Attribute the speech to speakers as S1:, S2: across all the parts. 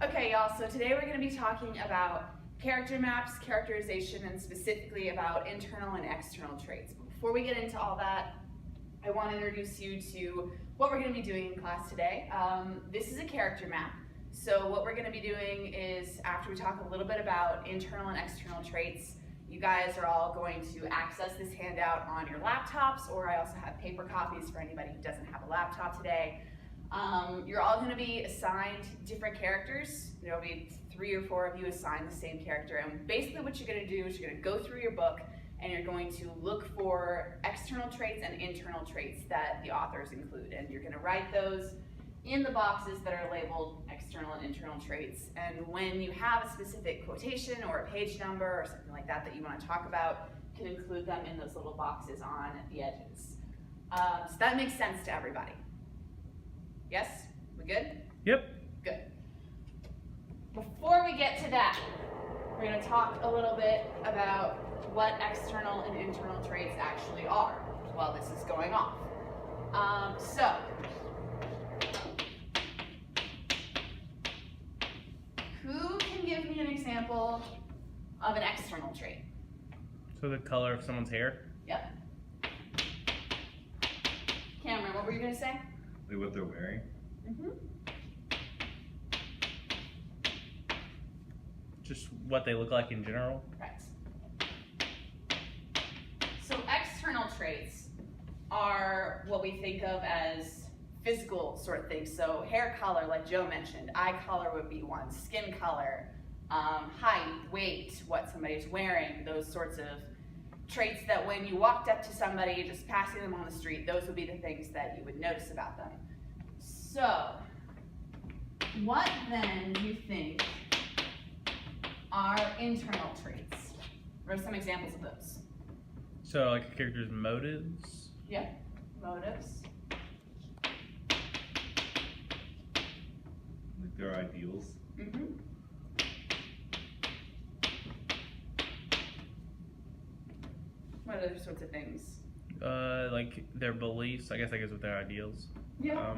S1: Okay, y'all, so today we're going to be talking about character maps, characterization, and specifically about internal and external traits. But before we get into all that, I want to introduce you to what we're going to be doing in class today. This is a character map. So what we're going to be doing is, after we talk a little bit about internal and external traits, you guys are all going to access this handout on your laptops, or I also have paper copies for anybody who doesn't have a laptop today. You're all going to be assigned different characters. There will be 3 or 4 of you assigned the same character, and basically what you're going to do is you're going to go through your book and you're going to look for external traits and internal traits that the authors include, and you're going to write those in the boxes that are labeled external and internal traits. And when you have a specific quotation or a page number or something like that that you want to talk about, you can include them in those little boxes on the edges. So that makes sense to everybody. Yes? We good?
S2: Yep.
S1: Good. Before we get to that, we're going to talk a little bit about what external and internal traits actually are while this is going on. So, who can give me an example of an external trait?
S2: So the color of someone's hair?
S1: Yep. Cameron, what were you going to say?
S3: Like what they're wearing?
S1: Mm-hmm.
S2: Just what they look like in general?
S1: Right. So external traits are what we think of as physical sort of things. So hair color, like Joe mentioned, eye color would be one, skin color, height, weight, what somebody's wearing, those sorts of traits that when you walked up to somebody, just passing them on the street, those would be the things that you would notice about them. So, what then do you think are internal traits? What are some examples of those?
S2: So like a character's motives?
S1: Yeah, motives.
S3: Like their ideals?
S1: Mm-hmm. What other sorts of things?
S2: Like their beliefs, I guess that goes with their ideals.
S1: Yeah.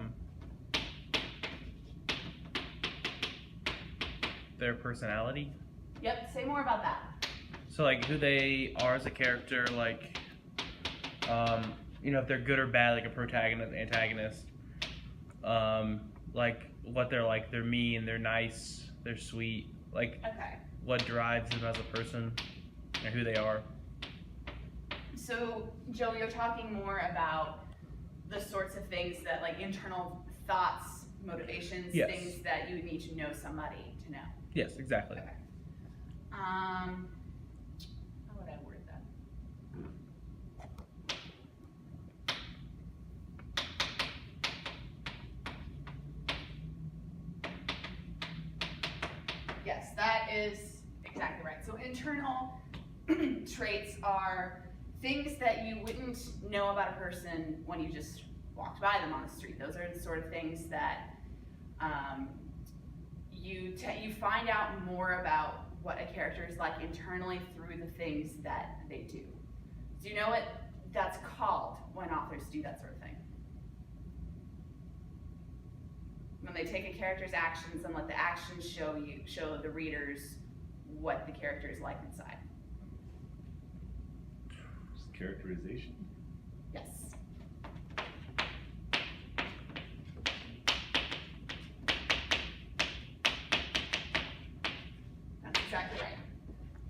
S2: Their personality.
S1: Yep, say more about that.
S2: So like who they are as a character, like, if they're good or bad, like a protagonist, antagonist. Like what they're like, they're mean, they're nice, they're sweet. Like
S1: Okay.
S2: what drives them as a person and who they are.
S1: So, Joe, you're talking more about the sorts of things that, like, internal thoughts, motivations,
S2: Yes.
S1: things that you would need to know somebody to know.
S2: Yes, exactly.
S1: Okay. How would I word that? Yes, that is exactly right. So internal traits are things that you wouldn't know about a person when you just walked by them on the street. Those are the sort of things that you find out more about what a character is like internally through the things that they do. Do you know what that's called when authors do that sort of thing? When they take a character's actions and let the actions show the readers what the character is like inside.
S3: Just characterization?
S1: Yes. That's exactly right.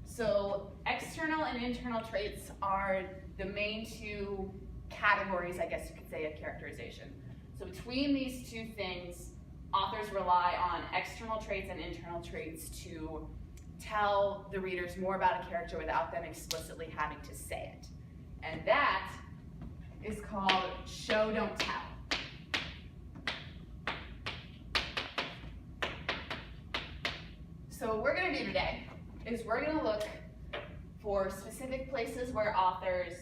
S1: So external and internal traits are the main 2 categories, I guess you could say, of characterization. So between these 2 things, authors rely on external traits and internal traits to tell the readers more about a character without them explicitly having to say it. And that is called show, don't tell. So what we're going to do today is we're going to look for specific places where authors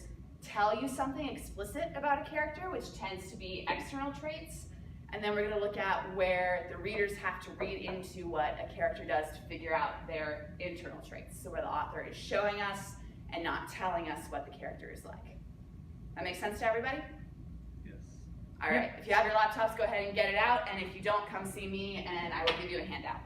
S1: tell you something explicit about a character, which tends to be external traits, and then we're going to look at where the readers have to read into what a character does to figure out their internal traits. So where the author is showing us and not telling us what the character is like. That makes sense to everybody?
S3: Yes.
S1: All right, if you have your laptops, go ahead and get it out, and if you don't, come see me and I will give you a handout.